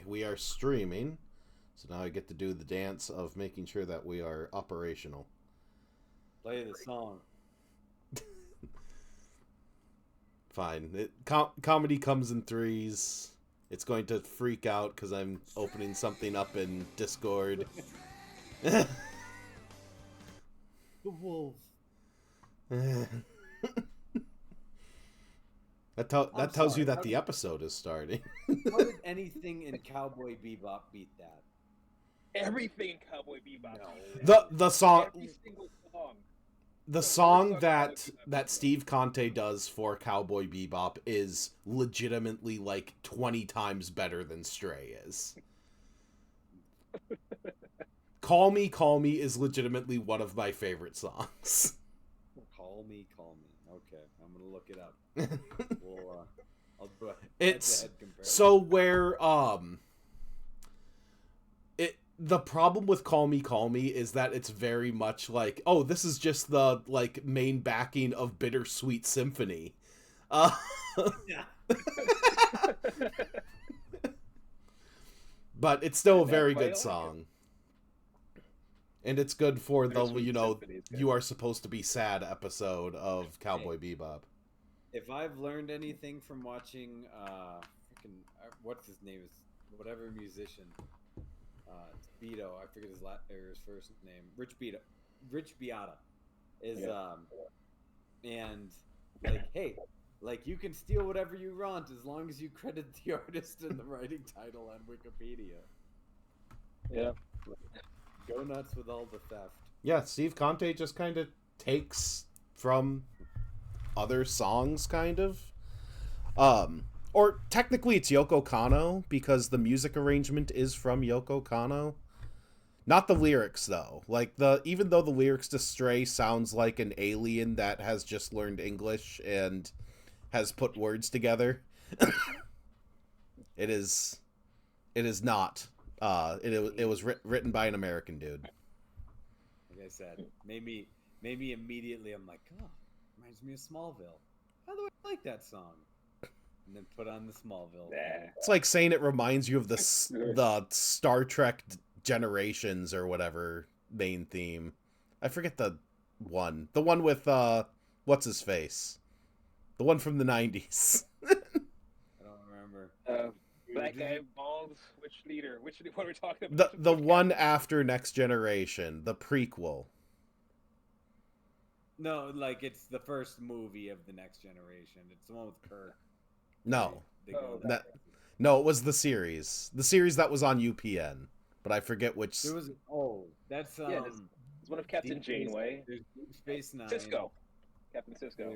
we are streaming. So now I get to do the dance of making sure that we are operational. Play the song. Fine. Comedy comes in threes. It's going to freak out because I'm opening something up in Discord. The wolf. That tells you that the episode is starting. How did anything in Cowboy Bebop beat that? Everything in Cowboy Bebop. No. The song. Every single song. The song that Steve Conte does for Cowboy Bebop is legitimately like 20 times better than Stray is. Call Me is legitimately one of my favorite songs. Call me. Okay, I'm gonna look it up. I'll do a It's head-to-head comparison. so where the problem with Call Me is that it's very much like, oh, this is just the like main backing of Bittersweet Symphony. Yeah. But it's still a very quite good like song. And it's good for the, Bittersweet Symphony is good. You Are Supposed to Be Sad episode of Cowboy Bebop. If I've learned anything from watching, what's his name is whatever musician, it's Beato. I forget his first name. Rich Beata is and like, hey, like you can steal whatever you want as long as you credit the artist in the writing title on Wikipedia. Yeah. Go nuts with all the theft. Yeah, Steve Conte just kind of takes from other songs, kind of. Or technically it's Yoko Kanno, because the music arrangement is from Yoko Kanno. Not the lyrics, though. Like, even though the lyrics to Stray sounds like an alien that has just learned English and has put words together, it is not. It was written by an American dude. Like I said, maybe immediately I'm like, oh, reminds me of Smallville. How do I like that song? And then put on the Smallville. Nah. It's like saying it reminds you of the Star Trek Generations or whatever main theme. I forget the one with what's his face, the one from the 90s. I don't remember. Black guy, balls. What are we talking about? the one after Next Generation, the prequel. No, like it's the first movie of the Next Generation. It's the one with Kirk. No, They go no, it was the series that was on UPN, but I forget which. There was that's it's one of Captain Deep Janeway. There's Deep Space Nine. Cisco. Captain Cisco.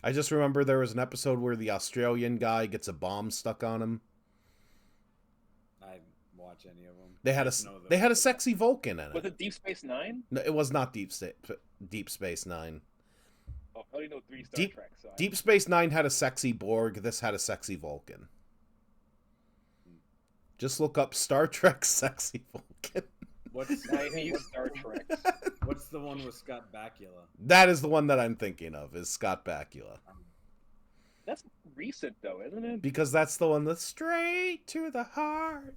I just remember there was an episode where the Australian guy gets a bomb stuck on him. I didn't watch any of them. They had a sexy Vulcan in it. Was it Deep Space Nine? No, it was not Deep Space Nine. Oh, I only know 3 Star Trek. So Deep Space Nine had a sexy Borg. This had a sexy Vulcan. Just look up Star Trek sexy Vulcan. What's Star Trek? What's the one with Scott Bakula? That is the one that I'm thinking of, is Scott Bakula. That's recent though, isn't it? Because that's the one that's straight to the heart.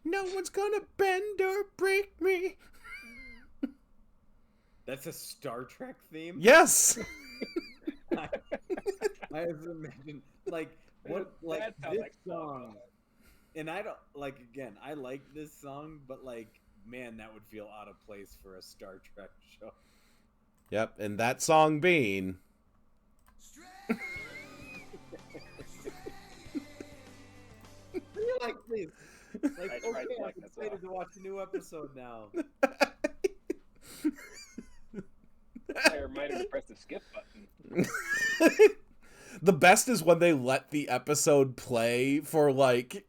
No one's gonna bend or break me. That's a Star Trek theme? Yes! I was imagining, like, That sounds this like song. And I don't, like, again, I like this song, but, like, man, that would feel out of place for a Star Trek show. Yep, and that song being... What do you like, please? Like, I tried to I'm like that excited to watch a new episode now. I reminded to press the skip button. The best is when they let the episode play for, like,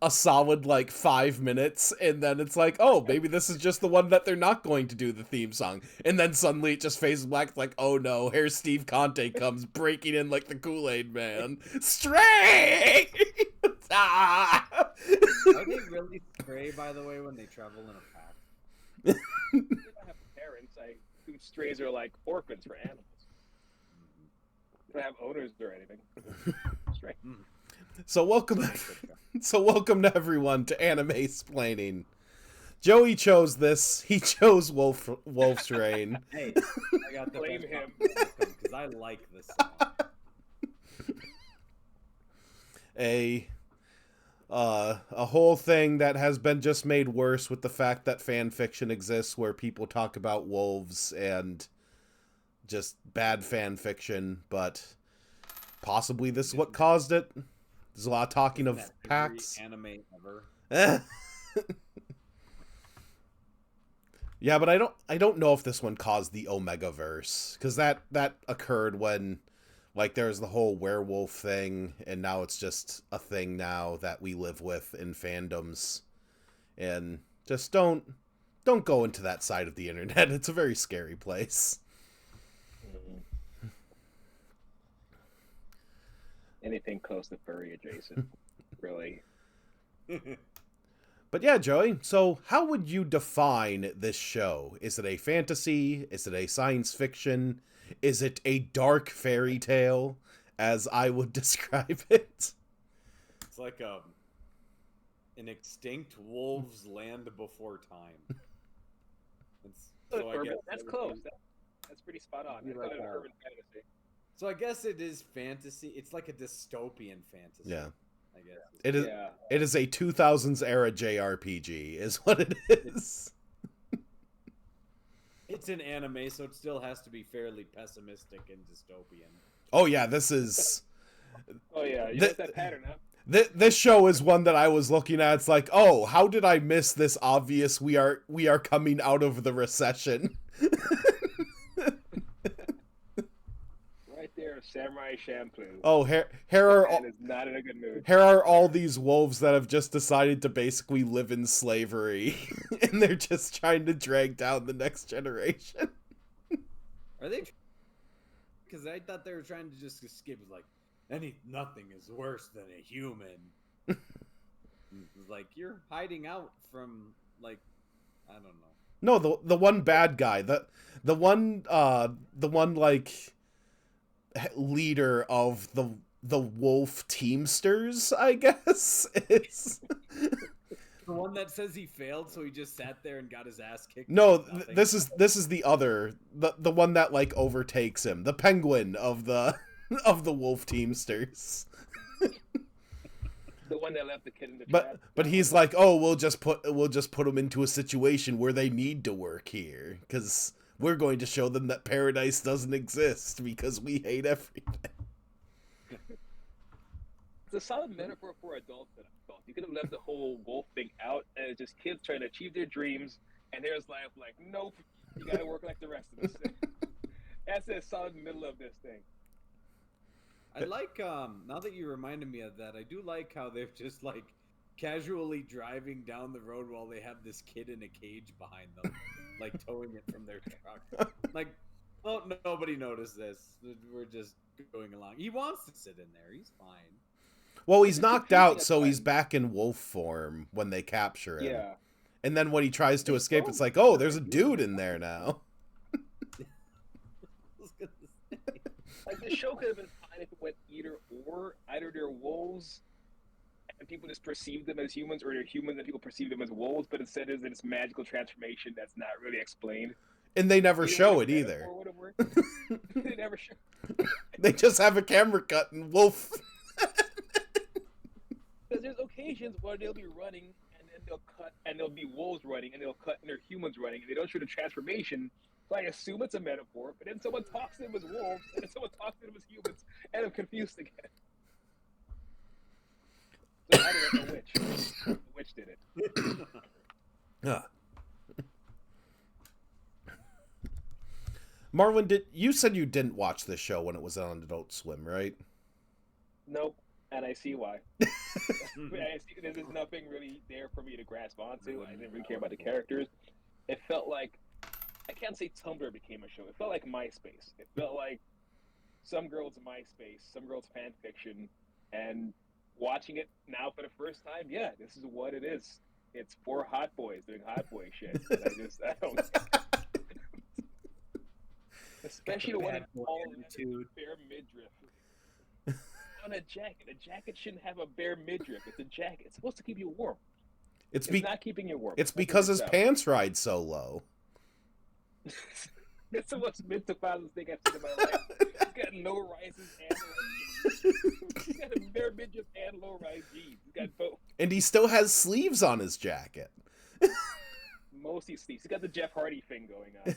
a solid, like, 5 minutes, and then it's like, oh, maybe this is just the one that they're not going to do the theme song. And then suddenly it just fades black, like, oh no, here's Steve Conte comes breaking in like the Kool-Aid Man. Stray! Ah! Are they really stray, by the way, when they travel in a pack? They don't have parents. Strays are like orphans for animals. They don't have owners or anything. Stray. So welcome, so welcome to everyone to Animesplaining. Joey chose this. He chose Wolf's Rain. Hey, I got the Blame best him. because I like this song. A whole thing that has been just made worse with the fact that fan fiction exists where people talk about wolves and just bad fan fiction, but possibly this is what caused it. There's a lot of talking of packs. Anime ever. Yeah, but I don't know if this one caused the Omegaverse, because that occurred when like there's the whole werewolf thing, and now it's just a thing now that we live with in fandoms, and just don't go into that side of the internet. It's a very scary place. Anything close to furry adjacent, really. But yeah, Joey, so how would you define this show? Is it a fantasy? Is it a science fiction? Is it a dark fairy tale, as I would describe it? It's like an extinct wolves land before time. So I guess That's close. That's pretty spot on. Like It's an urban fantasy. So I guess it is fantasy. It's like a dystopian fantasy. Yeah. I guess. It is. Yeah. It is a 2000s era JRPG, is what it is. It's an anime, so it still has to be fairly pessimistic and dystopian. Oh yeah, this is. Oh yeah, you got that pattern, huh? This show is one that I was looking at. It's like, oh, how did I miss this obvious? We are coming out of the recession. Right there, Samurai Champloo. Oh, here are all, is not in a good mood. here are all these wolves that have just decided to basically live in slavery, and they're just trying to drag down the next generation. Are they? Because I thought they were trying to just escape. It's like nothing is worse than a human. Like you're hiding out from like I don't know. No, the one bad guy, the one like leader of the wolf teamsters, I guess. It's the one that says he failed, so he just sat there and got his ass kicked. no, this is the other, the one that like overtakes him, the penguin of the wolf teamsters. The one that left the kid in the trap. But he's like, oh, we'll just put them into a situation where they need to work here, because we're going to show them that paradise doesn't exist because we hate everything. It's a solid metaphor for adults that I thought. You could have left the whole wolf thing out, and it's just kids trying to achieve their dreams, and there's life like, nope, you gotta work like the rest of us. That's a solid middle of this thing. I like now that you reminded me of that, I do like how they're just like casually driving down the road while they have this kid in a cage behind them, like towing it from their truck. Like, oh, nobody noticed this. We're just going along. He wants to sit in there. He's fine. Well, he's knocked out, so he's back in wolf form when they capture him. Yeah. And then when he tries to escape, it's like, oh, there's a dude in there now. Like, the show could have been fine if it went either or. Either they're wolves and people just perceive them as humans, or they're humans and people perceive them as wolves, but instead is this magical transformation that's not really explained. And they never show it either. They never show. They just have a camera cut and wolf. Because there's occasions where they'll be running and then they'll cut and there'll be wolves running and they'll cut and they're humans running and they don't show the transformation. So I assume it's a metaphor, but then someone talks to them as wolves and then someone talks to them as humans, and I'm confused again. So I don't know which. The witch did it. Marlon, you said you didn't watch this show when it was on Adult Swim, right? Nope, and I see why. There's nothing really there for me to grasp onto. I didn't really care about the characters. It felt like, I can't say Tumblr became a show. It felt like MySpace. It felt like some girl's MySpace, some girl's fan fiction, and watching it now for the first time, yeah, this is what it is. It's 4 hot boys doing hot boy shit. I don't. Especially the one in all bare midriff. on a jacket. A jacket shouldn't have a bare midriff. It's a jacket. It's supposed to keep you warm. It's It's not keeping you warm. It's That's because what his it's pants ride so low. That's the most mystified thing I've seen in my life. He's got low rises and he's got a bare midriff and low rise jeans. He's got both. And he still has sleeves on his jacket. Mostly sleeves. He's got the Jeff Hardy thing going on.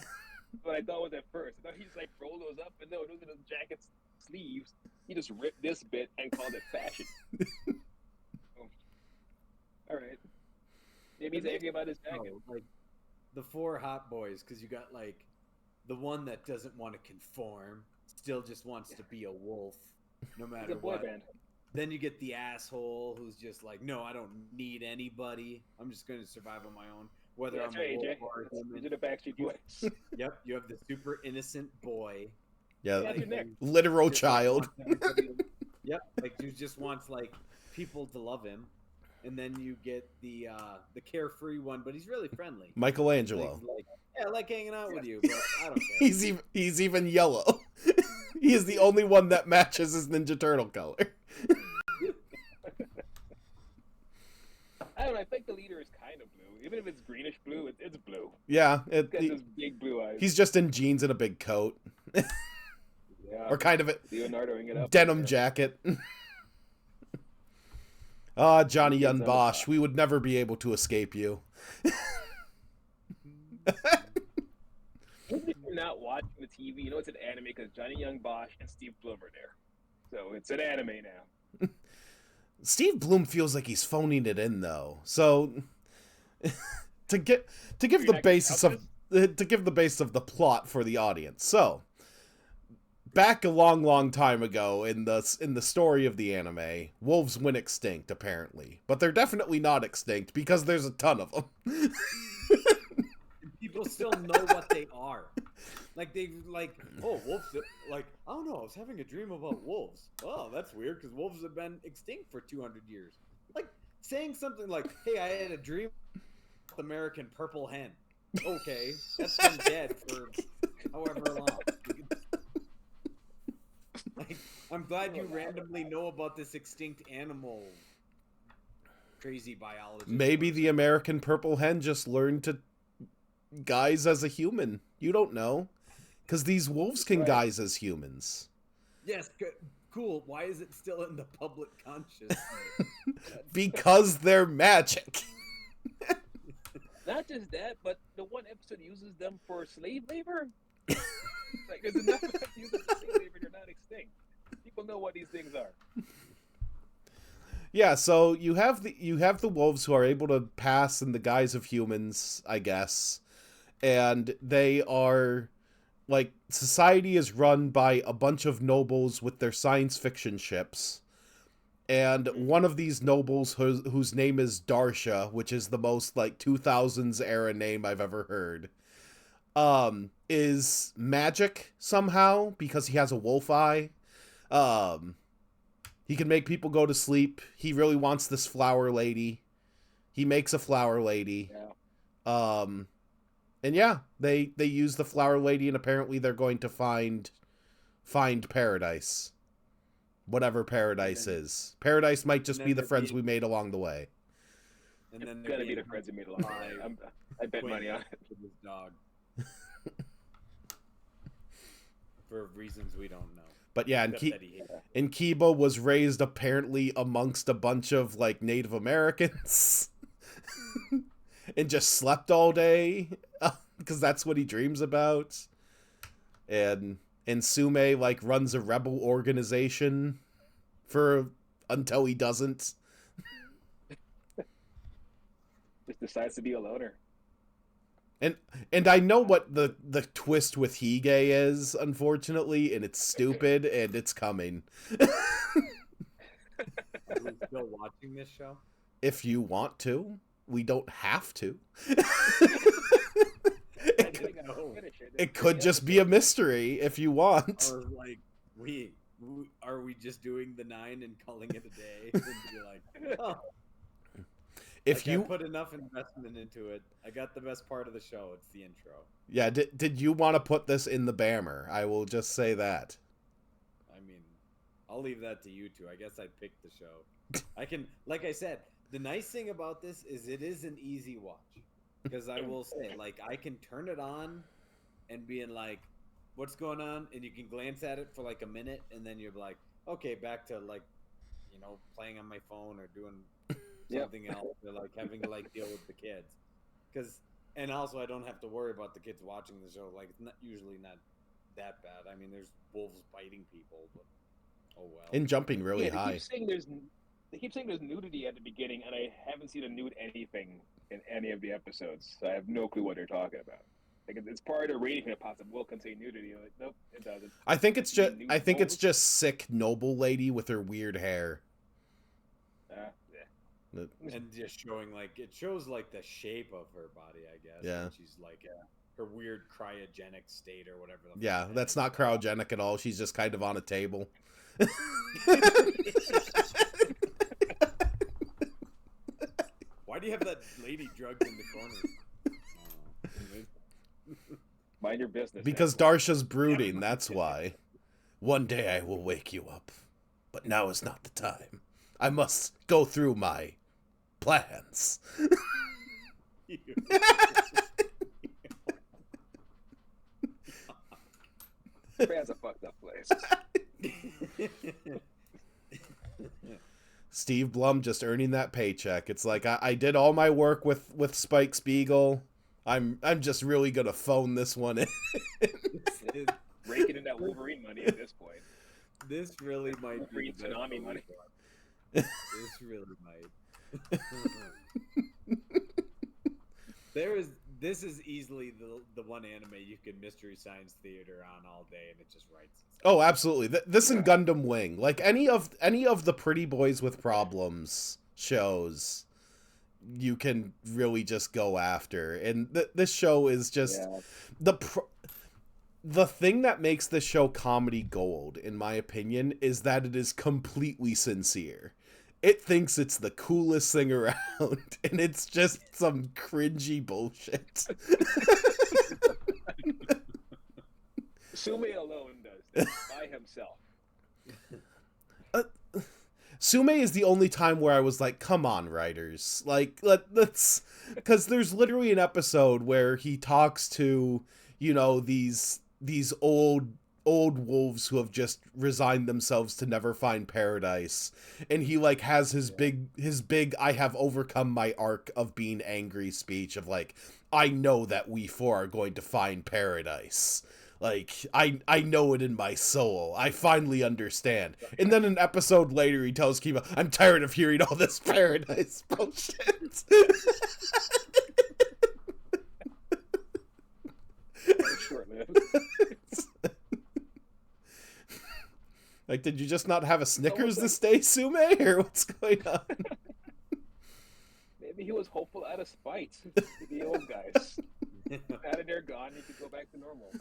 What I thought was at first. I thought he just like rolled those up, and no, those are the jacket's sleeves. He just ripped this bit and called it fashion. All right. Maybe he's angry about his jacket. Like the four hot boys, because you got like the one that doesn't want to conform, still just wants to be a wolf, no matter what. Band. Then you get the asshole who's just like, no, I don't need anybody. I'm just going to survive on my own. Whether I'm a wolf or a human. These are the Backstreet Boys. Yep, you have the super innocent boy. Yeah, literal child. Yep, like who just wants like people to love him. And then you get the carefree one, but he's really friendly. Michelangelo. Like, yeah, I like hanging out with you, but I don't care. He's even yellow. He is the only one that matches his Ninja Turtle color. I don't know. I think the leader is kind of blue. Even if it's greenish blue, it's blue. Yeah. He's got those big blue eyes. He's just in jeans and a big coat. Yeah. Or kind of a Leonardoing it up. denim jacket. Ah, Johnny Yun Bosch, we would never be able to escape you. Even if you're not watching the TV, you know it's an anime because Johnny Young Bosch and Steve Blum are there. So it's an anime now. Steve Bloom feels like he's phoning it in, though. So to give the basis of the plot for the audience. So back a long time ago in the story of the anime, wolves went extinct apparently, but they're definitely not extinct because there's a ton of them. People still know what they are. Like wolves. Like, I don't know. I was having a dream about wolves. Oh, that's weird because wolves have been extinct for 200 years. Like saying something like, "Hey, I had a dream about the American purple hen." Okay, that's been dead for however long. Like, I'm glad you randomly know about this extinct animal. Crazy biology. Maybe the American purple hen just learned to guise as a human. You don't know. Because these wolves can guise as humans. Yes, cool. Why is it still in the public consciousness? Because they're magic. Not just that, but the one episode uses them for slave labor. Like, there's enough of them using slave labor, they're not extinct. People know what these things are. Yeah, so you have the wolves who are able to pass in the guise of humans, I guess. And they are, like, society is run by a bunch of nobles with their science fiction ships. And one of these nobles, whose name is Darsha, which is the most, like, 2000s era name I've ever heard, is magic somehow because he has a wolf eye. He can make people go to sleep. He really wants this flower lady. He makes a flower lady. Yeah. And yeah, they use the flower lady, and apparently they're going to find paradise. Whatever paradise is. Paradise might just be the friends we made along the way. And then It's gotta be the friends you made along the way. I bet money on it. With his dog. For reasons we don't know. But yeah, and Kiba was raised apparently amongst a bunch of, like, Native Americans. And just slept all day. Because that's what he dreams about. And Sume, like, runs a rebel organization until he doesn't. Just decides to be a loner. And I know what the twist with Hige is, unfortunately, and it's stupid, and it's coming. Are we still watching this show? If you want to. We don't have to. It could just be a mystery if you want. Or like are we just doing the 9 and calling it a day? And be like, oh. If you put enough investment into it, I got the best part of the show. It's the intro. Yeah, did you want to put this in the Bammer? I will just say that. I mean, I'll leave that to you two. I guess I picked the show. I can, like I said, the nice thing about this is it is an easy watch. Because I will say, like, I can turn it on and being like, what's going on? And you can glance at it for like a minute, and then you're like, okay, back to like, you know, playing on my phone or doing something else, or like having to like deal with the kids. And also I don't have to worry about the kids watching the show. Like, it's usually not that bad. I mean, there's wolves biting people, but oh well. And jumping really They high. They keep saying there's nudity at the beginning, and I haven't seen a nude anything in any of the episodes, so I have no clue what they're talking about. Like, it's part of the rating that possibly will contain nudity. Like, nope, it doesn't. I think it's just sick noble lady with her weird hair. Yeah. And just showing like it shows like the shape of her body, I guess. Yeah. And she's like her weird cryogenic state or whatever. Yeah, that's not cryogenic at all. She's just kind of on a table. Why do you have that lady drugged in the corner? Mind your business. Because Darsha's brooding, that's why. One day I will wake you up, but now is not the time. I must go through my plans. Japan's a fucked up place. Steve Blum just earning that paycheck. It's like I did all my work with Spike Spiegel. I'm just really gonna phone this one in. Raking in that Wolverine money at this point. This really might Wolverine be tsunami money. This really might. This is easily the one anime you can Mystery Science Theater on all day and it just writes itself. Oh, absolutely. This and Gundam Wing, like any of the Pretty Boys with Problems shows, you can really just go after. And this show is just the thing that makes this show comedy gold, in my opinion, is that it is completely sincere. It thinks it's the coolest thing around, and it's just some cringy bullshit. Sume alone does this by himself. Sume is the only time where I was like, come on, writers. Like, let's... Because there's literally an episode where he talks to, you know, these old wolves who have just resigned themselves to never find paradise, and he like has his big I have overcome my arc of being angry speech of like, I know that we four are going to find paradise, like I know it in my soul, I finally understand. And then an episode later he tells Kiba, I'm tired of hearing all this paradise bullshit. Short-lived. Like, did you just not have a Snickers this day, Sume, or what's going on? Maybe he was hopeful out of spite to the old guys. Now that they're gone, he could go back to normal.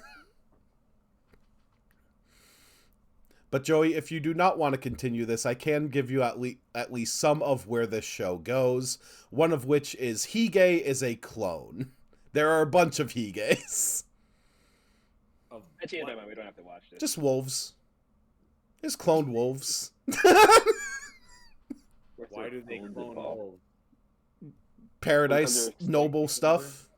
But Joey, if you do not want to continue this, I can give you at least some of where this show goes. One of which is Hige is a clone. There are a bunch of Higes. Actually, never mind, we don't have to watch this. Just wolves. There's cloned wolves. Why do they clone wolves? Paradise, noble stuff.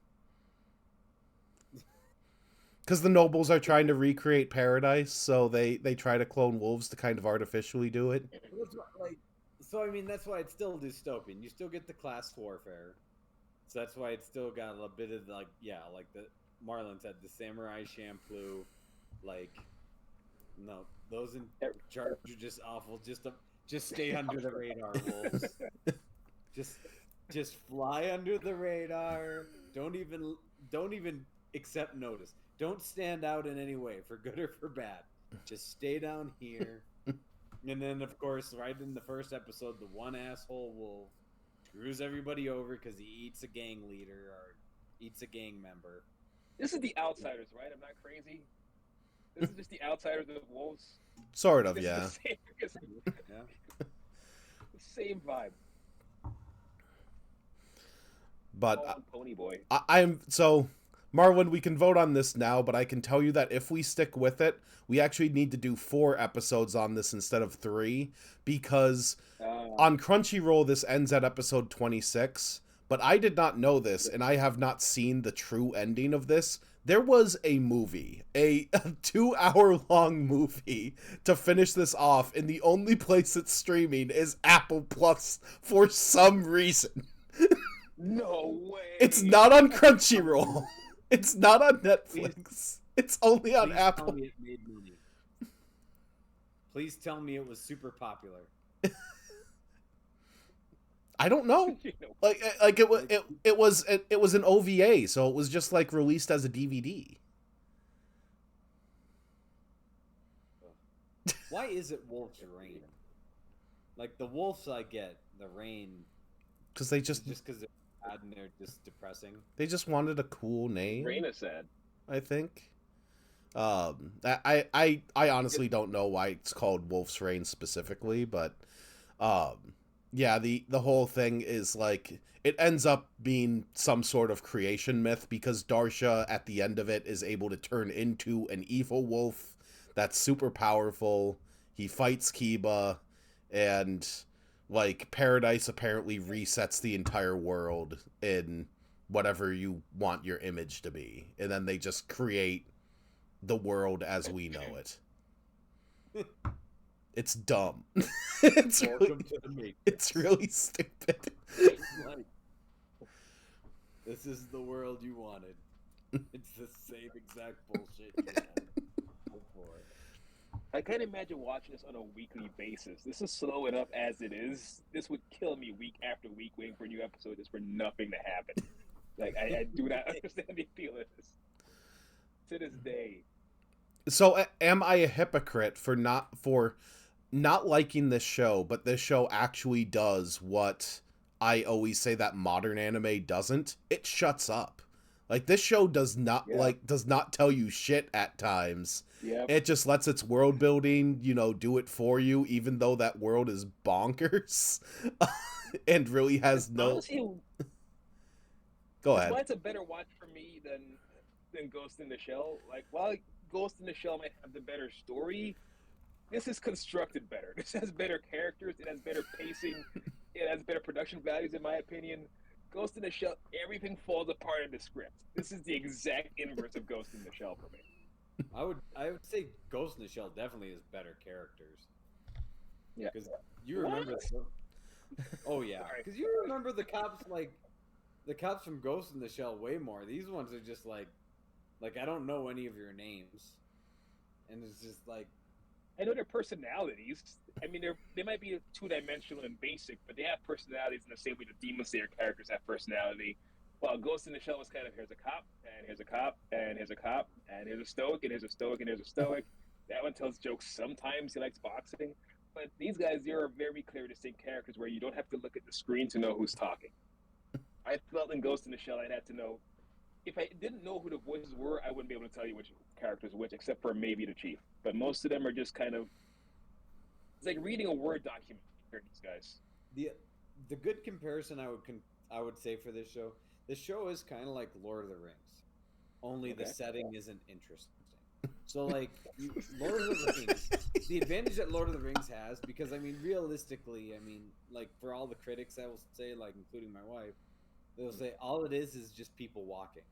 Because the nobles are trying to recreate paradise, so they try to clone wolves to kind of artificially do it. So, I mean, that's why it's still dystopian. You still get the class warfare. So that's why it's still got a bit of, like, like the Marlon said, the samurai shampoo, like... No, those in charge are just awful. Just stay under the radar, wolves. Just fly under the radar. Don't even accept notice. Don't stand out in any way, for good or for bad. Just stay down here. And then, of course, right in the first episode, the one asshole wolf screws everybody over because he eats a gang leader or eats a gang member. This is the Outsiders, right? I'm not crazy. This is just the Outsiders of wolves. Sort of, This yeah. is the same vibe. But Pony boy. I'm so Marlon, we can vote on this now, but I can tell you that if we stick with it, we actually need to do 4 episodes on this instead of 3, because on Crunchyroll this ends at episode 26, but I did not know this, and I have not seen the true ending of this. There was a movie, a 2-hour-long movie to finish this off, and the only place it's streaming is Apple Plus for some reason. No way. It's not on Crunchyroll. It's not on Netflix. It's only on Apple. Tell me it made money. Please tell me it was super popular. I don't know. Like it was an OVA, so it was just like released as a DVD. Why is it Wolf's Rain? Like the wolves, I get the rain because they just because they're bad and they're just depressing. They just wanted a cool name. Rain is sad. I think. I honestly don't know why it's called Wolf's Rain specifically, but yeah, the whole thing is like it ends up being some sort of creation myth because Darsha at the end of it is able to turn into an evil wolf that's super powerful. He fights Kiba, and like Paradise apparently resets the entire world in whatever you want your image to be, and then they just create the world as we know it. It's dumb. It's really stupid. This is the world you wanted. It's the same exact bullshit you had before. I can't imagine watching this on a weekly basis. This is slow enough as it is. This would kill me week after week waiting for a new episode just for nothing to happen. Like, I do not understand the appeal of this. To this day. So, am I a hypocrite for not liking this show, but this show actually does what I always say that modern anime doesn't? It shuts up. Like, this show does not tell you shit at times. Yep. It just lets its world building, do it for you, even though that world is bonkers and really has no. Honestly, Go ahead. That's why it's a better watch for me than Ghost in the Shell. Like, while Ghost in the Shell might have the better story, this is constructed better. This has better characters. It has better pacing. It has better production values, in my opinion. Ghost in the Shell, everything falls apart in the script. This is the exact inverse of Ghost in the Shell for me. I would say Ghost in the Shell definitely has better characters. Yeah. Because you remember Oh yeah. Because you remember the cops from Ghost in the Shell way more. These ones are just like I don't know any of your names. And it's just like I know their personalities. I mean, they might be two-dimensional and basic, but they have personalities in the same way the Demon Slayer characters have personality. While Ghost in the Shell was kind of here's a cop, and here's a cop, and here's a cop, and here's a stoic, and here's a stoic, and here's a stoic. That one tells jokes sometimes. He likes boxing. But these guys, there are very clear, distinct characters where you don't have to look at the screen to know who's talking. I felt in Ghost in the Shell I'd have to know. If I didn't know who the voices were, I wouldn't be able to tell you which characters which, except for maybe the chief. But most of them are just kind of... It's like reading a Word document for these guys. The good comparison I would say for this show is kind of like Lord of the Rings, only the setting isn't interesting. So like Lord of the Rings, the advantage that Lord of the Rings has, because I mean realistically, I mean like for all the critics I will say, like including my wife, they'll say all it is just people walking,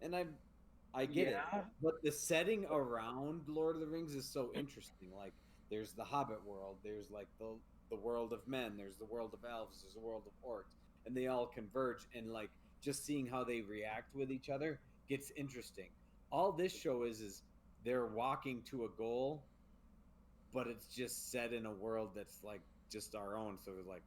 and I get it, but the setting around Lord of the Rings is so interesting. Like there's the Hobbit world, there's like the world of men, there's the world of elves, there's the world of orcs, and they all converge, and like just seeing how they react with each other gets interesting. All this show is they're walking to a goal, but it's just set in a world that's like just our own, so it's like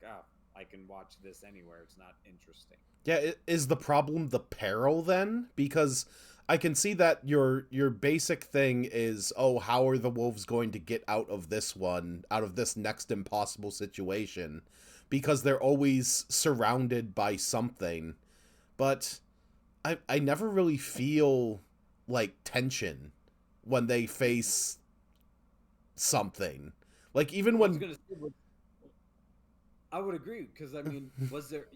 I can watch this anywhere. It's not interesting. Yeah, is the problem the peril then? Because I can see that your basic thing is, how are the wolves going to get out of this next impossible situation? Because they're always surrounded by something. But I never really feel like tension when they face something. Like even when I would agree, because I mean,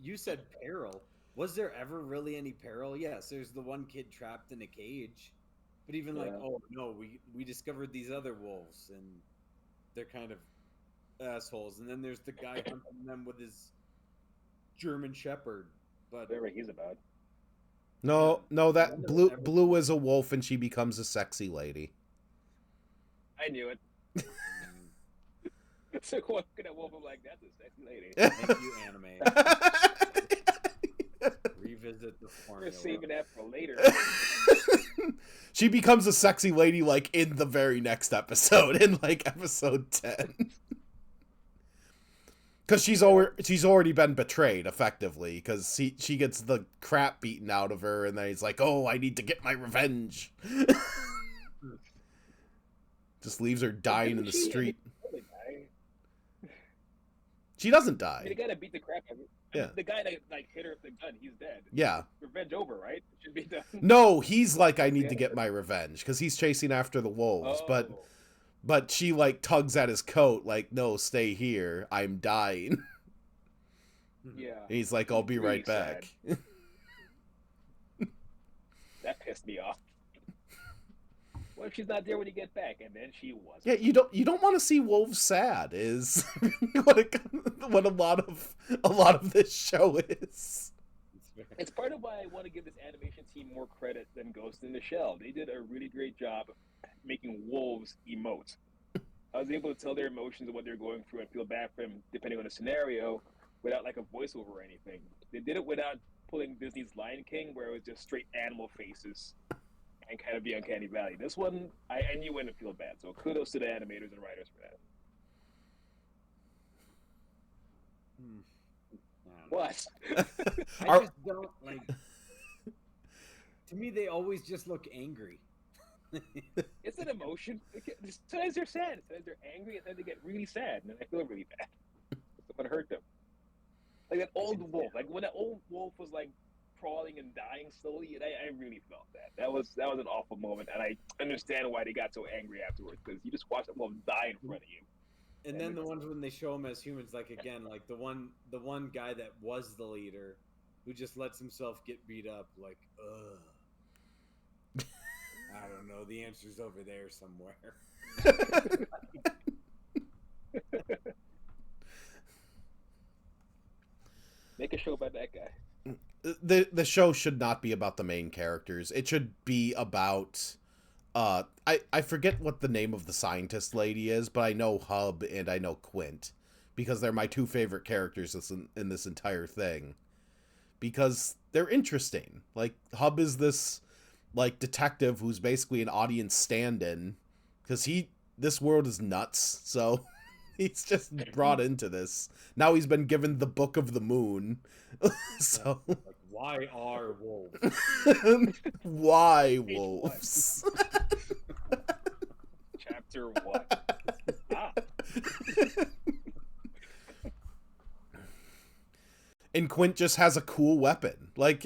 you said peril. was there ever really any peril? Yes, there's the one kid trapped in a cage, but even like, Yeah. oh no, we discovered these other wolves, and they're kind of assholes. And then there's the guy hunting them with his German Shepherd. But Whatever he's about. yeah, No, none that of it ever. Blue is a wolf and she becomes a sexy lady. I knew it. Mm, So look at that wolf. I'm like, that's a sexy lady. thank you, anime. Revisit the We're formula. saving that for later. She becomes a sexy lady like in the very next episode, in like episode 10. Because she's already been betrayed effectively. Because she gets the crap beaten out of her, and then he's like, "Oh, I need to get my revenge." Just leaves her dying in the street. She doesn't I mean, die. the guy that beat the crap out of her. Yeah. The guy that like hit her with the gun, he's dead. Yeah. Revenge over, right? It should be done. No, he's like, I need to get my revenge because he's chasing after the wolves, Oh. but she like tugs at his coat, like, no, stay here, I'm dying. Yeah. And he's like, I'll be Really right back. That pissed me off. What if she's not there when you get back? And then she was. Yeah, you don't want to see wolves sad. Is what a lot of this show is. It's part of why I want to give this animation team more credit than Ghost in the Shell. They did a really great job of making wolves emote. I was able to tell their emotions and what they're going through and feel bad for them depending on the scenario without like a voiceover or anything. They did it without pulling Disney's Lion King where it was just straight animal faces and kind of the uncanny valley. This one, I knew when to feel bad. So kudos to the animators and writers for that. What? I just don't like. To me, they always just look angry. It's an emotion. Sometimes they're sad. Sometimes they're angry, and then they get really sad, and then I feel really bad. Someone hurt them. Like that old wolf. Like when that old wolf was like crawling and dying slowly, and I really felt that. That was an awful moment, and I understand why they got so angry afterwards because you just watched that wolf die in front of you. And then the ones when they show him as humans, like again, like the one guy that was the leader, who just lets himself get beat up, like, ugh. I don't know. The answer's over there somewhere. Make a show about that guy. The show should not be about the main characters. It should be about I forget what the name of the scientist lady is, but I know Hub and I know Quint because they're my two favorite characters in this entire thing. Because they're interesting. Like Hub is this like detective who's basically an audience stand-in because this world is nuts, so he's just brought into this. Now he's been given the Book of the Moon. So like, why are wolves? Why wolves? Chapter 1. And Quint just has a cool weapon. Like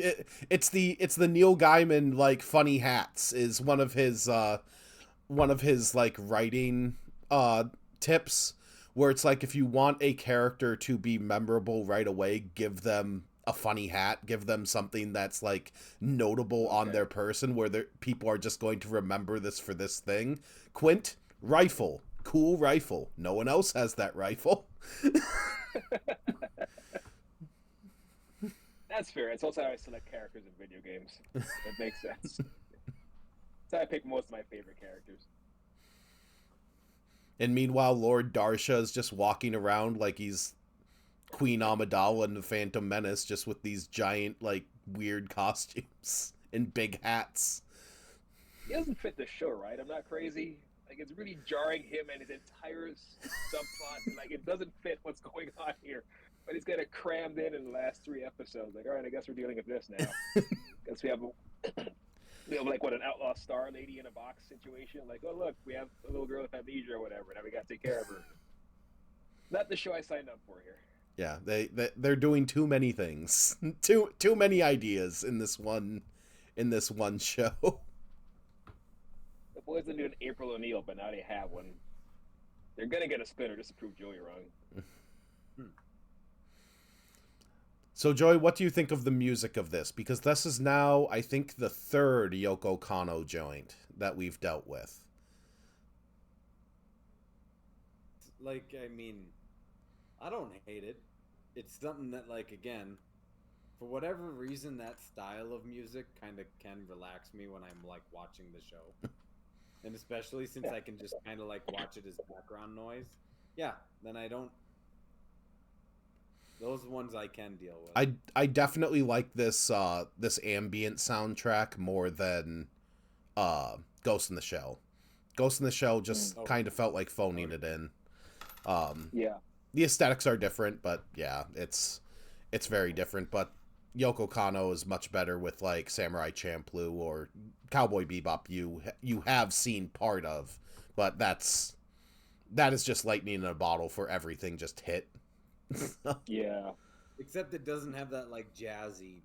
it's the Neil Gaiman like funny hats is one of his like writing tips where it's like if you want a character to be memorable right away, give them a funny hat, give them something that's like notable on their person where people are just going to remember this for this thing. Quint, rifle, cool rifle. No one else has that rifle. That's fair. It's also how I select characters in video games. That makes sense. That's how I pick most of my favorite characters. And meanwhile, Lord Darsha is just walking around like he's Queen Amidala in the Phantom Menace, just with these giant, like, weird costumes and big hats. He doesn't fit the show, right? I'm not crazy. Like, it's really jarring him and his entire subplot. Like, it doesn't fit what's going on here. But he's got it crammed in the last 3 episodes. Like, all right, I guess we're dealing with this now. Guess we have like what, an outlaw star lady in a box situation. Like, oh look, we have a little girl with amnesia or whatever. Now we got to take care of her. Not the show I signed up for here. Yeah, they're doing too many things, too many ideas in this one show. The boys didn't do an April O'Neil, but now they have one. They're gonna get a spinner just to prove Joey wrong. So, Joey, what do you think of the music of this? Because this is now, I think, the third Yoko Kanno joint that we've dealt with. Like, I mean, I don't hate it. It's something that, like, again, for whatever reason, that style of music kind of can relax me when I'm, like, watching the show. And especially since I can just kind of, like, watch it as background noise. Yeah, then I don't... Those ones I can deal with. I definitely like this this ambient soundtrack more than Ghost in the Shell. Ghost in the Shell just kind of felt like phoning it in. Yeah. The aesthetics are different, but yeah, it's very different. But Yoko Kanno is much better with like Samurai Champloo or Cowboy Bebop. You have seen part of, but that is just lightning in a bottle for everything just hit. Yeah. Except it doesn't have that, like, jazzy,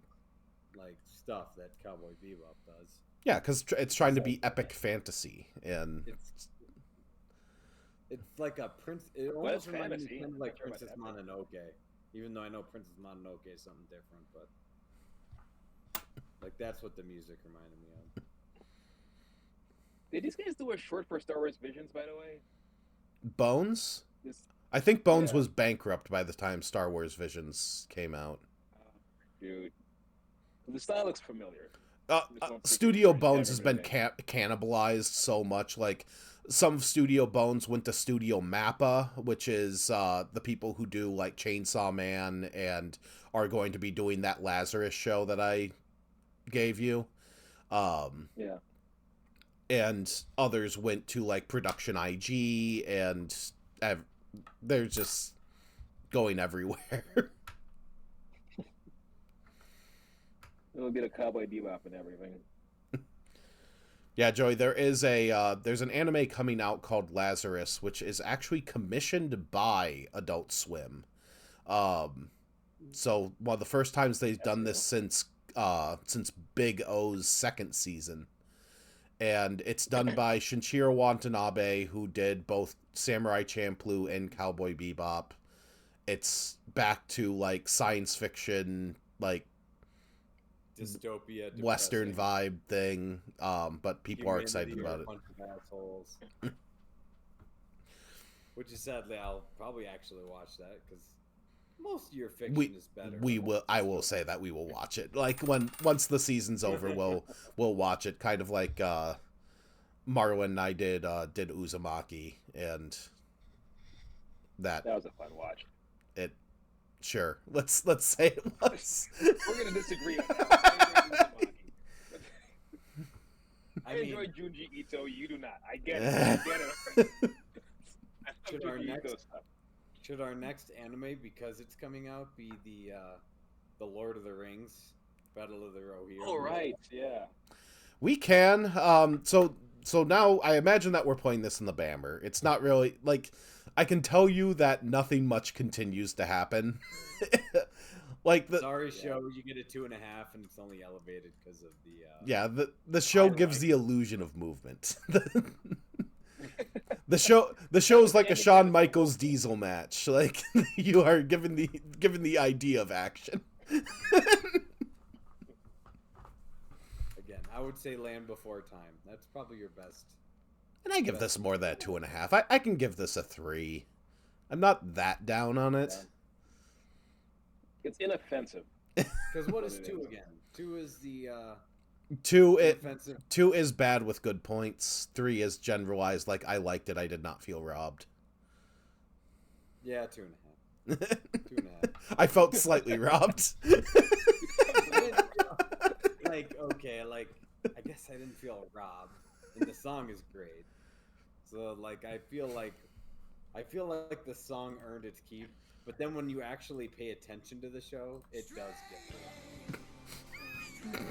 like, stuff that Cowboy Bebop does. Yeah, because it's trying to be epic fantasy, and it's like a prince. It almost reminds me kind of like Princess Mononoke, even though I know Princess Mononoke is something different, but like that's what the music reminded me of. Did these guys do a short for Star Wars Visions, by the way? Bones? I think Bones was bankrupt by the time Star Wars Visions came out. Dude. The style looks familiar. Studio Bones has been cannibalized so much. Like, some of Studio Bones went to Studio Mappa, which is the people who do, like, Chainsaw Man and are going to be doing that Lazarus show that I gave you. Yeah. And others went to, like, Production IG, and they're just going everywhere. It'll get a Cowboy Bebop and everything. Yeah, Joey, there's an anime coming out called Lazarus, which is actually commissioned by Adult Swim. So one of the first times they've done this since Big O's second season. And it's done by Shinichiro Watanabe, who did both Samurai Champloo and Cowboy Bebop. It's back to, like, science fiction, like, dystopia, Western vibe thing, but people are excited about it. Bunch of assholes. Which is sadly, I'll probably actually watch that because most of your fiction is better. I will say that we will watch it. Like, once the season's over, we'll watch it. Kind of like Marlon and I did Uzumaki, and that was a fun watch. Sure, let's say it was. We're gonna disagree on that. I enjoy Junji Ito. You do not. I get it. Should our next anime, because it's coming out, be the Lord of the Rings Battle of the Rohirrim? Oh right, yeah. We can. So now I imagine that we're playing this in the Bammer. It's not really like, I can tell you that nothing much continues to happen. Like show, you get a 2.5, and it's only elevated because of the show gives the illusion of movement. The show's like a Shawn Michaels Diesel match. Like, you are given the idea of action. Again, I would say Land Before Time. That's probably your best. And I give this more than a 2.5. I can give this a 3. I'm not that down on it. It's inoffensive. Because what is 2 again? 2 is the 2 is bad with good points. 3 is generalized, like, I liked it, I did not feel robbed. Yeah, 2.5. 2.5. I felt slightly robbed. Like, okay, like, I guess I didn't feel robbed, and the song is great. So, like, I feel like the song earned its keep. But then when you actually pay attention to the show, it does get robbed.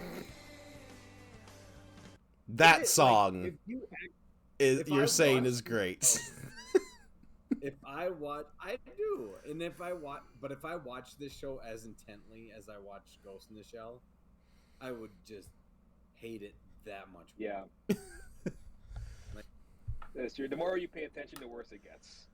That song, like, you're saying is great. If I watch, I do, and if I watch this show as intently as I watch Ghost in the Shell, I would just hate it that much more. Yeah. That's true. The more you pay attention, the worse it gets.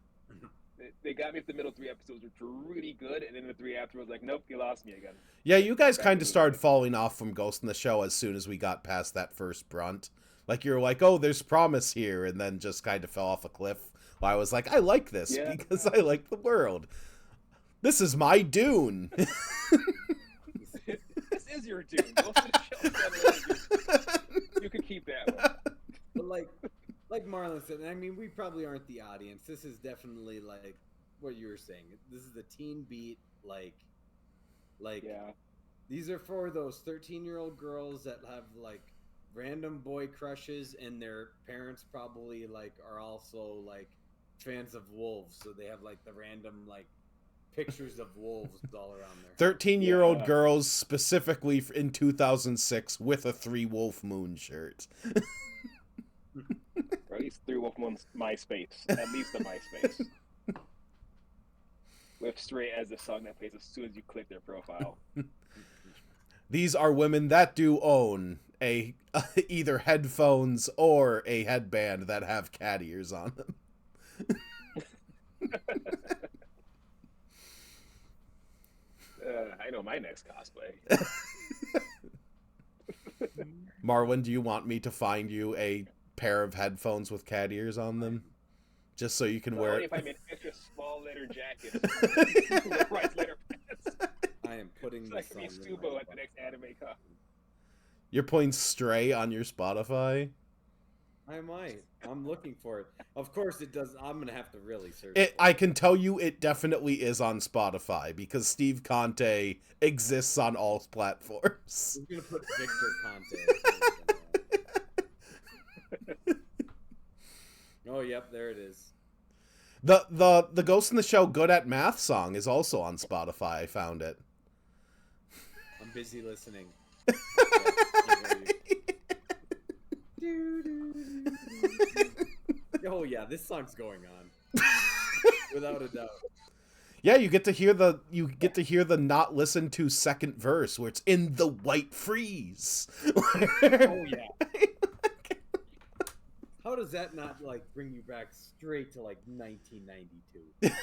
They got me at the middle 3 episodes, which were really good, and then the 3 afterwards, like, nope, you lost me again. Yeah, you guys Back kind to of the started beginning. falling off from Ghost in the Shell as soon as we got past that first brunt. Like, you were like, oh, there's promise here, and then just kind of fell off a cliff. Well, I was like, I like this Yeah. because I like the world. This is my Dune. This is your Dune. Ghost in the Shell is one of yours. You could keep that one. But like Marlon said, I mean, we probably aren't the audience. This is definitely like what you were saying. This is the teen beat, like Yeah. these are for those 13-year-old girls that have like random boy crushes, and their parents probably like are also like fans of wolves, so they have like the random like pictures of wolves all around there. 13-year-old Yeah. girls, specifically in 2006, with a 3-Wolf Moon shirt. Or at least 3 Wolf Moon's MySpace. At least a MySpace. With Stray as the song that plays as soon as you click their profile. These are women that do own a either headphones or a headband that have cat ears on them. I know my next cosplay. Marwin, do you want me to find you a pair of headphones with cat ears on them? Just so you can Well, wear only it. if I made extra small letter jackets. Rise letter pants. I am putting So I this can be on. Stubo at the next anime con. You're playing Stray on your Spotify? I might. I'm looking for it. Of course, it does. I'm gonna have to really search. I can tell you it definitely is on Spotify because Steve Conte exists on all platforms. I'm gonna put Victor Conte. Oh, yep, there it is. The Ghost in the Shell Good at Math song is also on Spotify. I found it. I'm busy listening. Oh yeah, this song's going on. Without a doubt. Yeah, you get to hear the not listened to second verse where it's in the white freeze. Oh yeah. How does that not like bring you back straight to like 1992?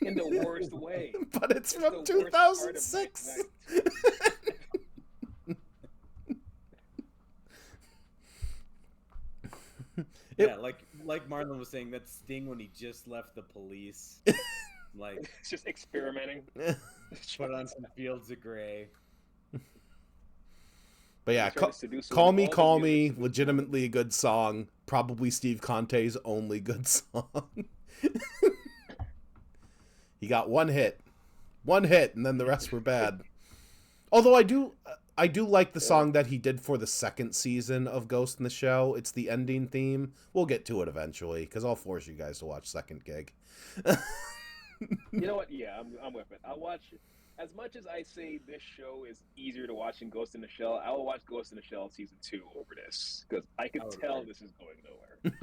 In the worst way. But it's It's from the worst part of 2006. 1992. Yeah, like Marlon was saying, that Sting when he just left the police, like It's just experimenting. put on some Fields of Grey. But yeah, Trying to seduce Call all Me, the Call music Me, legitimately a good song. Probably Steve Conte's only good song. He got one hit, and then the rest were bad. Although I do like the song that he did for the second season of Ghost in the Shell. It's the ending theme. We'll get to it eventually, because I'll force you guys to watch Second Gig. You know what? Yeah, I'm with it. I'll watch. As much as I say this show is easier to watch than Ghost in the Shell, I will watch Ghost in the Shell season 2 over this because I can tell this is going nowhere.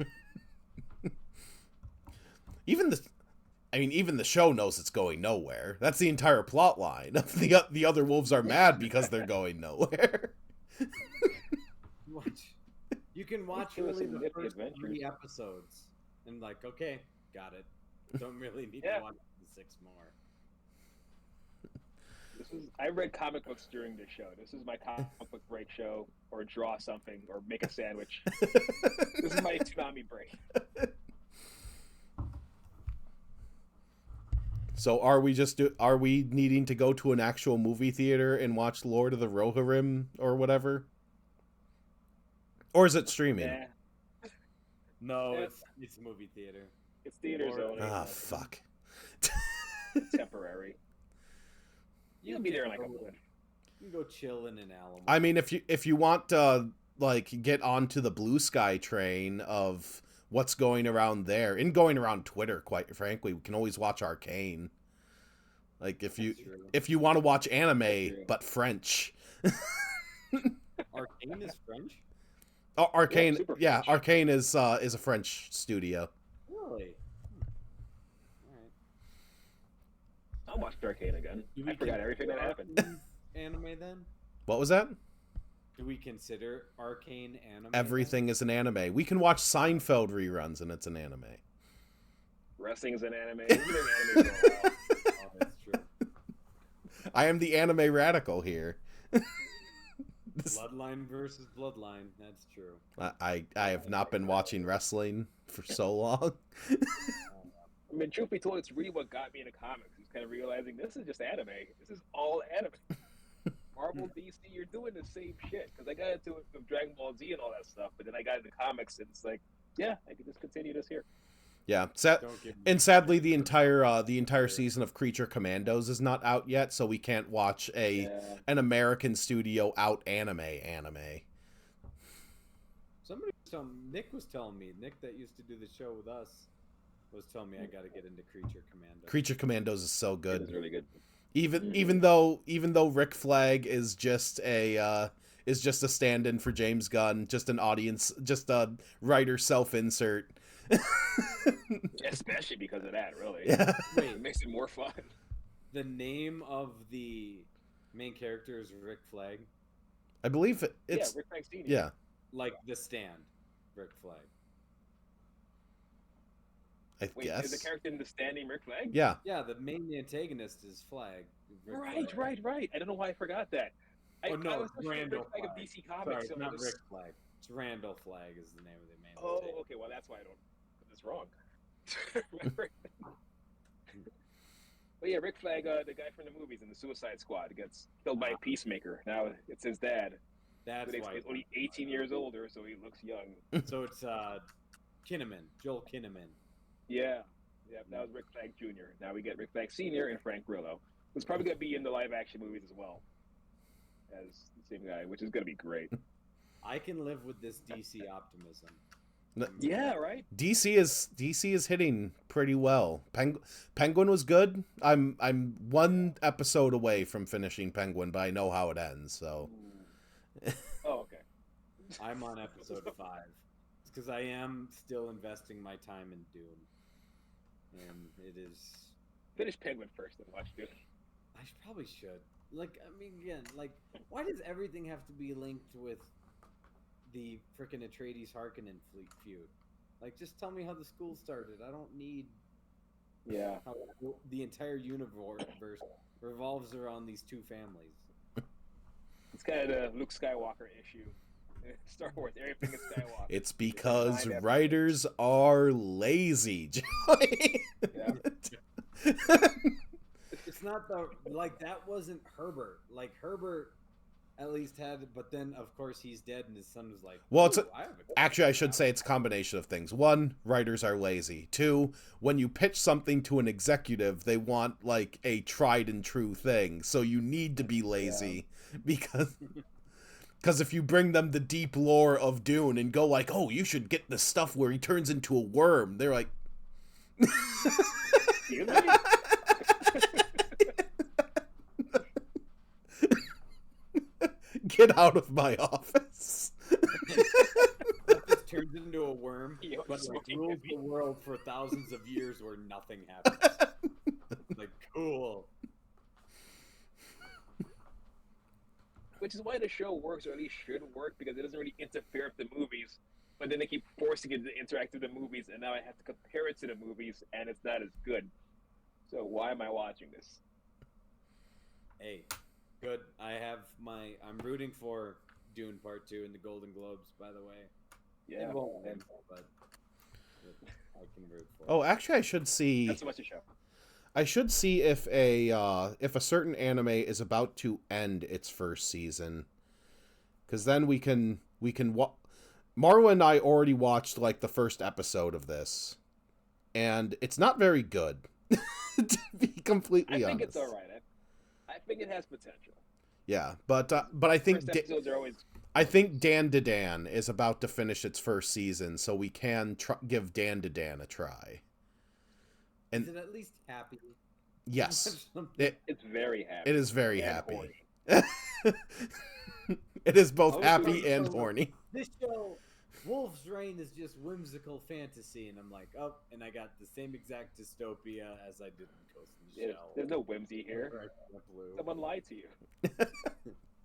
Even the show knows it's going nowhere. That's the entire plot line. The other wolves are mad because they're going nowhere. You can watch Give us really some the nifty first adventures. 3 episodes and like, okay, got it. Don't really need Yeah. to watch the 6 more. I read comic books during this show. This is my comic book break show, or draw something, or make a sandwich. This is my Toonami break. So are we needing to go to an actual movie theater and watch Lord of the Rohirrim or whatever? Or is it streaming? Yeah, No, Yeah. it's movie theater. it's theaters only. Ah, fuck. Temporary. You'll be there in like a month. You can go chill in an Alamo. I mean, if you want to like get onto the Blue Sky train of what's going around there and going around Twitter, quite frankly, we can always watch Arcane. Like if you want to watch anime but French. Arcane is French? Oh, Arcane, super yeah, French. Arcane is a French studio. Really? Alright. I'll watch Arcane again. I forgot everything that happened. Anime then? What was that? Do we consider Arcane anime? Everything is an anime. We can watch Seinfeld reruns and it's an anime. Wrestling's an anime. It's been an anime for a while. Oh, that's true. I am the anime radical here. Bloodline versus Bloodline. That's true. I have not been watching wrestling for so long. I mean, truth be told, it's really what got me into comics. Is kind of realizing this is just anime. This is all anime. Marvel, DC, you're doing the same shit. Because I got into it with Dragon Ball Z and all that stuff, but then I got into comics, and it's like, yeah, I can just continue this here. Yeah, Don't give me and sadly the entire season of Creature Commandos is not out yet, so we can't watch an American studio out anime. Somebody was telling Nick was telling me, Nick that used to do the show with us was telling me I got to get into Creature Commando. Creature Commandos is so good. It is really good. Even though Rick Flag is just a stand-in for James Gunn, just an audience, just a writer self-insert. Especially because of that, really. Yeah. Wait, It makes it more fun. the name of the main character is Rick Flag, I believe it's Rick Flag Sr. yeah. like The Stand, Rick Flag. I Wait, guess. is the character in The Standing Rick Flag? Yeah. Yeah, the main antagonist is Flag. Rick Right, Flag. right. I don't know why I forgot that. Oh I no, was it's Randall Rick Flag of Flag. DC Comics. Sorry, so not it was- Rick Flag. It's Randall Flag is the name of the main Oh, antagonist. okay. Well, that's why I don't put this wrong. Remember? But yeah, Rick Flag, the guy from the movies in the Suicide Squad, gets killed by a peacemaker. Now it's his dad. That's But why. he's only 18 years older, so he looks young. So it's Kinnaman, Joel Kinnaman. Yeah, that was Rick Flag Jr. Now we get Rick Flag Sr. and Frank Grillo, who's probably going to be in the live-action movies as well as the same guy, which is going to be great. I can live with this DC optimism. Yeah, right? DC is hitting pretty well. Penguin was good. I'm one episode away from finishing Penguin, but I know how it ends, so Oh, okay. I'm on episode 5. It's because I am still investing my time in Dune, and it is. Finish Penguin first and watch Dune. I probably should. Like, I mean, again, like, why does everything have to be linked with the frickin' Atreides Harkonnen feud? Like, just tell me how the school started. I don't need Yeah. how the entire universe revolves around these two families. It's kind of the Luke Skywalker issue. Star Wars, everything is Skywalker. it's because Behind writers are lazy. Joey. Yeah. It's not that wasn't Herbert. Like, Herbert at least had it, but then of course he's dead, and his son was like, Well, it's "Ooh, I have a Actually, I should say it's a combination of things. One, writers are lazy. Two, when you pitch something to an executive, they want like a tried and true thing. So you need to be lazy because if you bring them the deep lore of Dune and go like, "Oh, you should get the stuff where he turns into a worm," they're like, You know? "Get out of my office." that just turns into a worm, Yo, but like smoking rules heavy. the world for thousands of years where nothing happens. Like, cool. Which is why the show works, or at least should work, because it doesn't really interfere with the movies. But then they keep forcing it to interact with the movies, and now I have to compare it to the movies, and it's not as good. So why am I watching this? Hey, good. I'm rooting for Dune Part 2 in the Golden Globes, by the way. Yeah, It won't win, and but I can root for Oh, it. actually, I should see. not so much a show. I should see if a certain anime is about to end its first season, because then we can Marwa and I already watched like the first episode of this, and it's not very good. To be completely I think honest, it's all right. I think it has potential. yeah, but I think First episodes are always. I think Dan to Dan is about to finish its first season, so we can give Dan to Dan a try. Is it at least happy? Yes, it It's very happy. is very and happy. horny. It is both Oh, happy so- and so- horny. This show, Wolf's Reign, is just whimsical fantasy, and I'm like, oh, and I got the same exact dystopia as I did in Ghost in the Shell. There's no whimsy here. Where I went blue. Someone lied to you.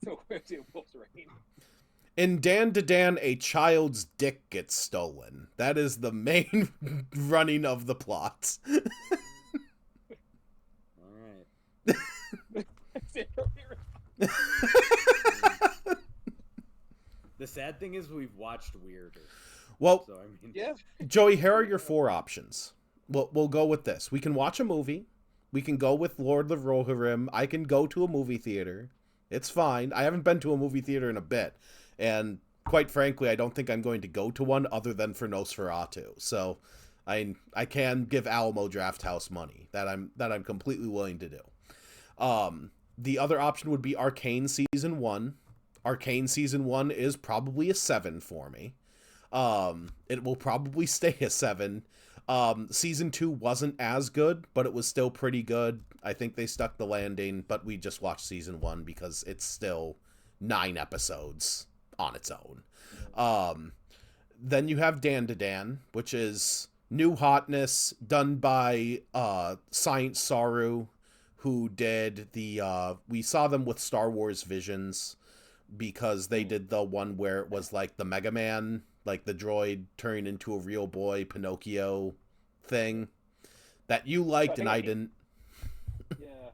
No whimsy in Wolf's Reign. In Dan to Dan, a child's dick gets stolen. That is the main running of the plot. All right. The sad thing is we've watched weirder. Well, So I mean, Yeah. Joey, here are your 4 options. We'll go with this. We can watch a movie. We can go with Lord of Rohirrim. I can go to a movie theater. It's fine. I haven't been to a movie theater in a bit. And quite frankly, I don't think I'm going to go to one other than for Nosferatu. So I can give Alamo Drafthouse money. That I'm completely willing to do. The other option would be Arcane Season 1. Arcane Season 1 is probably a 7 for me. It will probably stay a 7. Season 2 wasn't as good, but it was still pretty good. I think they stuck the landing, but we just watched Season 1 because it's still 9 episodes on its own. Then you have Dan to Dan, which is new hotness done by Science Saru, who did the we saw them with Star Wars Visions, because they did the one where it was like the Mega Man, like the droid turning into a real boy Pinocchio thing that you liked and I didn't. Yeah.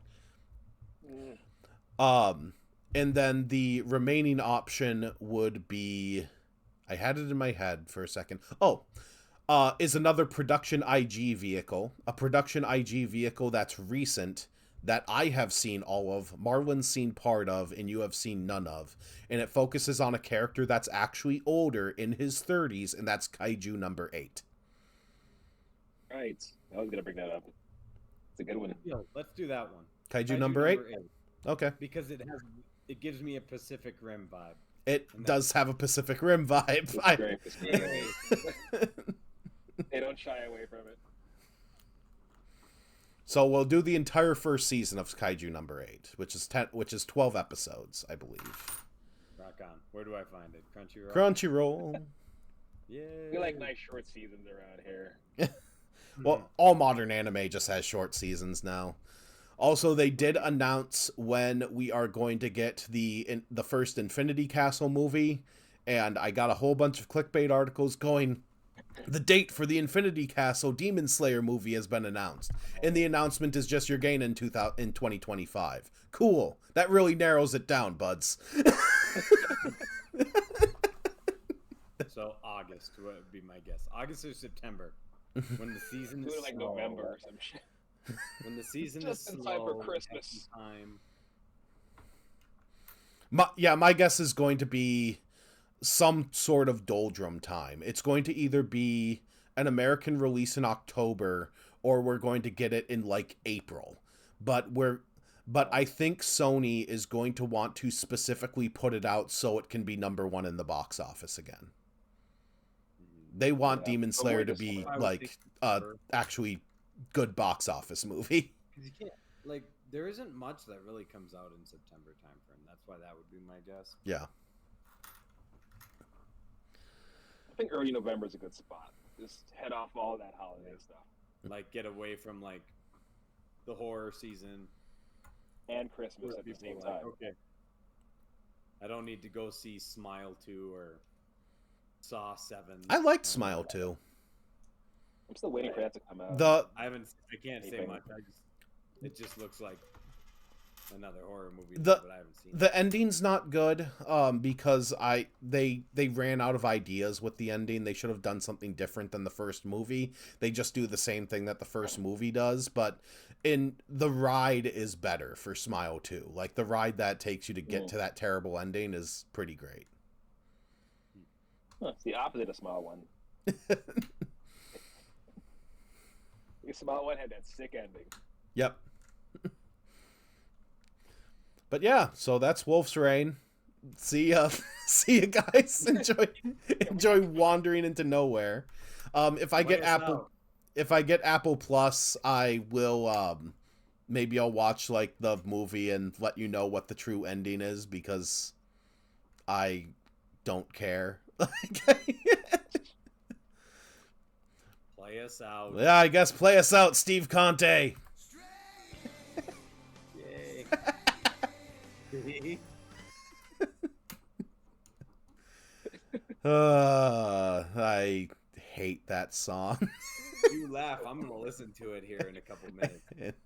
And then the remaining option would be, I had it in my head for a second. Is another production IG vehicle, a production IG vehicle that's recent, that I have seen all of, Marlon's seen part of, and you have seen none of. And it focuses on a character that's actually older, in his 30s, and that's Kaiju number 8. Right. I was gonna bring that up. It's a good one. yeah, let's do that one. Kaiju number 8? Okay. Because it gives me a Pacific Rim vibe. It does have a Pacific Rim vibe. It's great. They don't shy away from it. So we'll do the entire first season of Kaiju number 8, which is 12 episodes, I believe. Rock on. Where do I find it? Crunchyroll? Crunchyroll. Yeah. We like nice short seasons around here. Well, all modern anime just has short seasons now. Also, they did announce when we are going to get the first Infinity Castle movie, and I got a whole bunch of clickbait articles going, the date for the Infinity Castle Demon Slayer movie has been announced, and the announcement is just you're getting in 2025. Cool. That really narrows it down, buds. So August would be my guess. August or September, when the season is Do it like slow. November or some shit. When the season Just is in slow, time for we have Christmas. some time. My guess is going to be some sort of doldrum time. It's going to either be an American release in October, or we're going to get it in like April. But I think Sony is going to want to specifically put it out so it can be number 1 in the box office again. They want Demon Slayer to be like actually good box office movie. Because you can't, like, there isn't much that really comes out in September timeframe. That's why that would be my guess. Yeah. I think early November is a good spot. Just head off all that holiday stuff. Like, get away from, like, the horror season. And Christmas at the same time. Okay. I don't need to go see Smile 2 or Saw 7. I liked Smile 2. I'm still waiting for that to come out. I can't say much. It just looks like another horror movie, The- but I haven't seen The ending's not good, because they ran out of ideas with the ending. They should have done something different than the first movie. They just do the same thing that the first movie does, but the ride is better for Smile 2. Like, the ride that takes you to get to that terrible ending is pretty great. Huh, it's the opposite of Smile 1. Smile 1 had that sick ending. Yep. But yeah, so that's Wolf's Rain. See ya guys. Enjoy wandering into nowhere. If I get Apple Plus, I will maybe I'll watch like the movie and let you know what the true ending is, because I don't care. Play us out. Yeah, I guess play us out, Steve Conte. Yay. I hate that song. You laugh. I'm gonna listen to it here in a couple minutes.